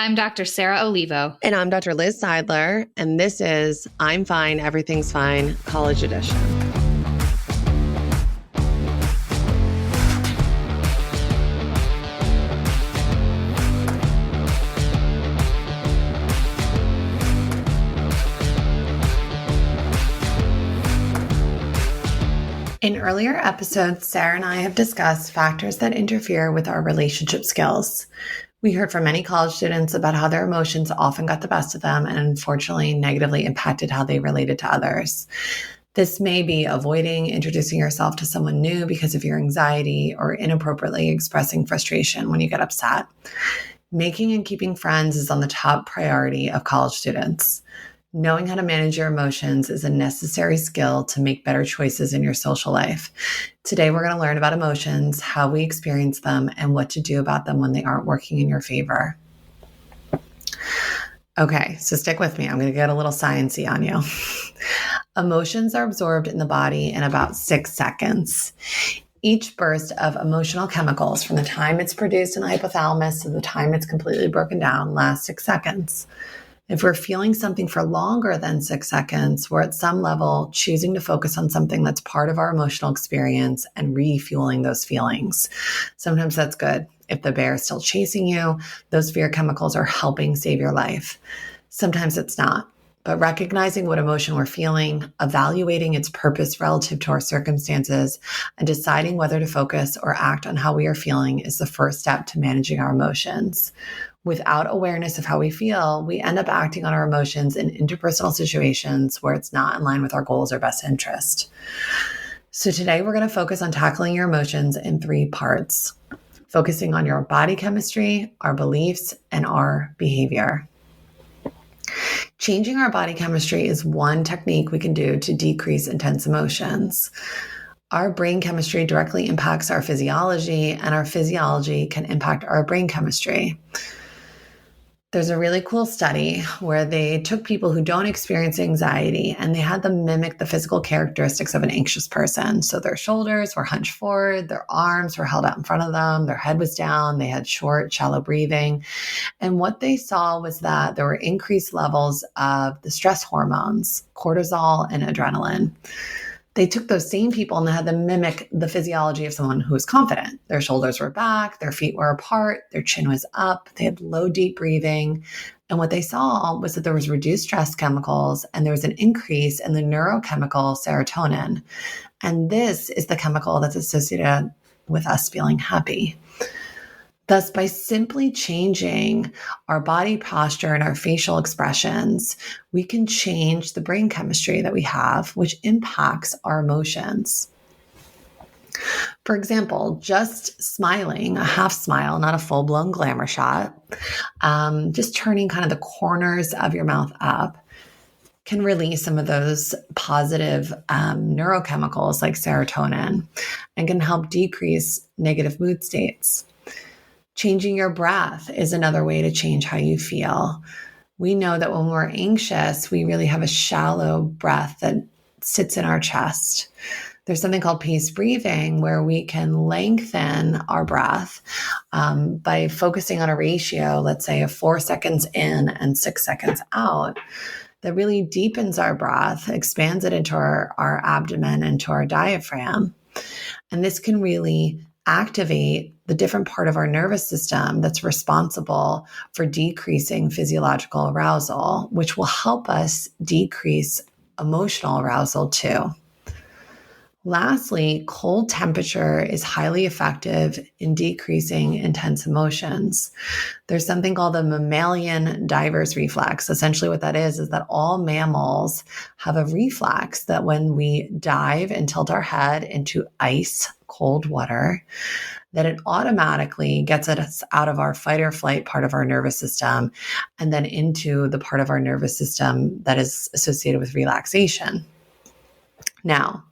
I'm Dr. Sarah Olivo. And I'm Dr. Liz Seidler, and this is I'm Fine, Everything's Fine, College Edition. In earlier episodes, Sarah and I have discussed factors that interfere with our relationship skills. We heard from many college students about how their emotions often got the best of them and unfortunately negatively impacted how they related to others. This may be avoiding introducing yourself to someone new because of your anxiety or inappropriately expressing frustration when you get upset. Making and keeping friends is on the top priority of college students. Knowing how to manage your emotions is a necessary skill to make better choices in your social life. Today, we're going to learn about emotions, how we experience them, and what to do about them when they aren't working in your favor. Okay, so stick with me. I'm going to get a little sciencey on you. Emotions are absorbed in the body in about 6 seconds. Each burst of emotional chemicals from the time it's produced in the hypothalamus to the time it's completely broken down lasts 6 seconds. If we're feeling something for longer than 6 seconds, we're at some level choosing to focus on something that's part of our emotional experience and refueling those feelings. Sometimes that's good. If the bear is still chasing you, those fear chemicals are helping save your life. Sometimes it's not. But recognizing what emotion we're feeling, evaluating its purpose relative to our circumstances, and deciding whether to focus or act on how we are feeling is the first step to managing our emotions. Without awareness of how we feel, we end up acting on our emotions in interpersonal situations where it's not in line with our goals or best interest. So today we're going to focus on tackling your emotions in 3 parts, focusing on your body chemistry, our beliefs, and our behavior. Changing our body chemistry is one technique we can do to decrease intense emotions. Our brain chemistry directly impacts our physiology, and our physiology can impact our brain chemistry. There's a really cool study where they took people who don't experience anxiety and they had them mimic the physical characteristics of an anxious person. So their shoulders were hunched forward, their arms were held out in front of them, their head was down, they had short, shallow breathing. And what they saw was that there were increased levels of the stress hormones, cortisol and adrenaline. They took those same people and they had them mimic the physiology of someone who was confident. Their shoulders were back, their feet were apart, their chin was up, they had low, deep breathing. And what they saw was that there was reduced stress chemicals and there was an increase in the neurochemical serotonin. And this is the chemical that's associated with us feeling happy. Thus, by simply changing our body posture and our facial expressions, we can change the brain chemistry that we have, which impacts our emotions. For example, just smiling, a half smile, not a full-blown glamour shot, just turning kind of the corners of your mouth up can release some of those positive neurochemicals like serotonin and can help decrease negative mood states. Changing your breath is another way to change how you feel. We know that when we're anxious, we really have a shallow breath that sits in our chest. There's something called paced breathing where we can lengthen our breath by focusing on a ratio, let's say of 4 seconds in and 6 seconds out, that really deepens our breath, expands it into our abdomen, into our diaphragm. And this can really activate the different part of our nervous system that's responsible for decreasing physiological arousal, which will help us decrease emotional arousal too. Lastly, cold temperature is highly effective in decreasing intense emotions. There's something called the mammalian diver's reflex. Essentially what that is that all mammals have a reflex that when we dive and tilt our head into ice cold water, that it automatically gets us out of our fight or flight part of our nervous system and then into the part of our nervous system that is associated with relaxation. Now,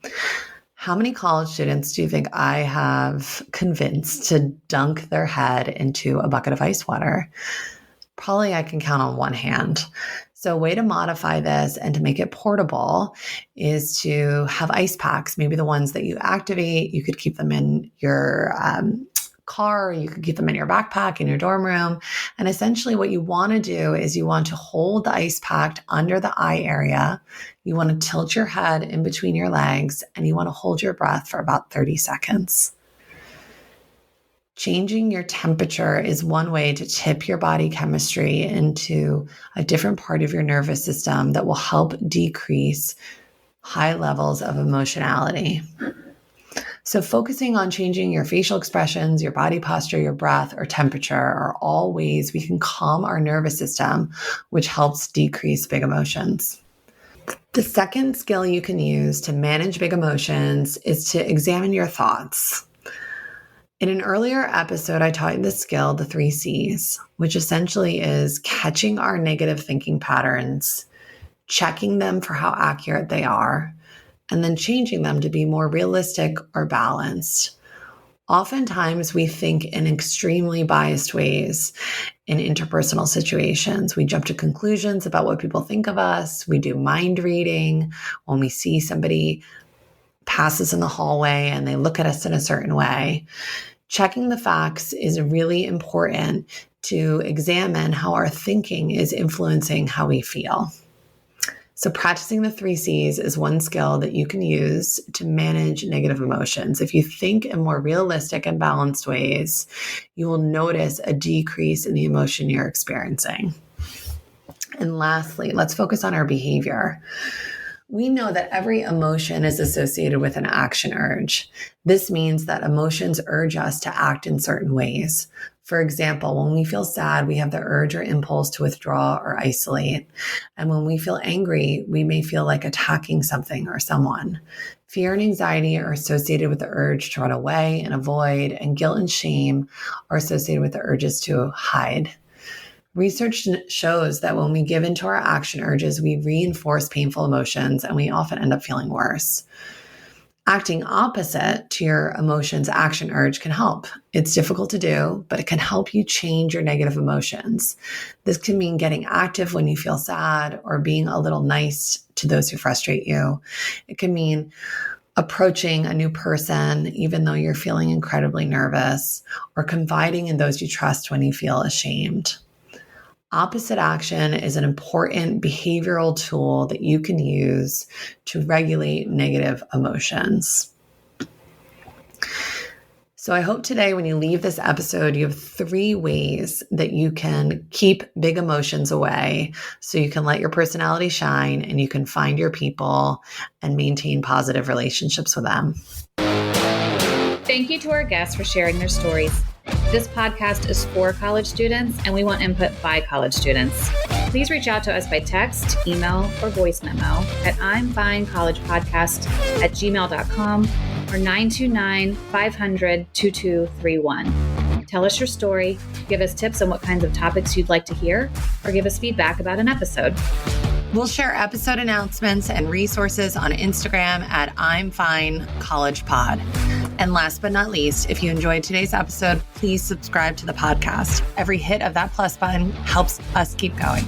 how many college students do you think I have convinced to dunk their head into a bucket of ice water? Probably I can count on one hand. So a way to modify this and to make it portable is to have ice packs, maybe the ones that you activate. You could keep them in your car, or you could keep them in your backpack in your dorm room. And essentially what you want to do is you want to hold the ice pack under the eye area. You want to tilt your head in between your legs, and you want to hold your breath for about 30 seconds. Changing your temperature is one way to tip your body chemistry into a different part of your nervous system that will help decrease high levels of emotionality. So focusing on changing your facial expressions, your body posture, your breath, or temperature are all ways we can calm our nervous system, which helps decrease big emotions. The second skill you can use to manage big emotions is to examine your thoughts. In an earlier episode, I taught you the skill, the 3 C's, which essentially is catching our negative thinking patterns, checking them for how accurate they are, and then changing them to be more realistic or balanced. Oftentimes, we think in extremely biased ways in interpersonal situations. We jump to conclusions about what people think of us. We do mind reading when we see somebody pass us in the hallway and they look at us in a certain way. Checking the facts is really important to examine how our thinking is influencing how we feel. So practicing the 3 C's is one skill that you can use to manage negative emotions. If you think in more realistic and balanced ways, you will notice a decrease in the emotion you're experiencing. And lastly, let's focus on our behavior. We know that every emotion is associated with an action urge. This means that emotions urge us to act in certain ways. For example, when we feel sad, we have the urge or impulse to withdraw or isolate. And when we feel angry, we may feel like attacking something or someone. Fear and anxiety are associated with the urge to run away and avoid, and guilt and shame are associated with the urges to hide. Research shows that when we give into our action urges, we reinforce painful emotions and we often end up feeling worse. Acting opposite to your emotions' action urge can help. It's difficult to do, but it can help you change your negative emotions. This can mean getting active when you feel sad or being a little nice to those who frustrate you. It can mean approaching a new person even though you're feeling incredibly nervous, or confiding in those you trust when you feel ashamed. Opposite action is an important behavioral tool that you can use to regulate negative emotions. So I hope today when you leave this episode, you have 3 ways that you can keep big emotions away so you can let your personality shine and you can find your people and maintain positive relationships with them. Thank you to our guests for sharing their stories. This podcast is for college students, and we want input by college students. Please reach out to us by text, email, or voice memo at imfinecollegepodcast@gmail.com or 929-500-2231. Tell us your story, give us tips on what kinds of topics you'd like to hear, or give us feedback about an episode. We'll share episode announcements and resources on Instagram at imfinecollegepod. And last but not least, if you enjoyed today's episode, please subscribe to the podcast. Every hit of that plus button helps us keep going.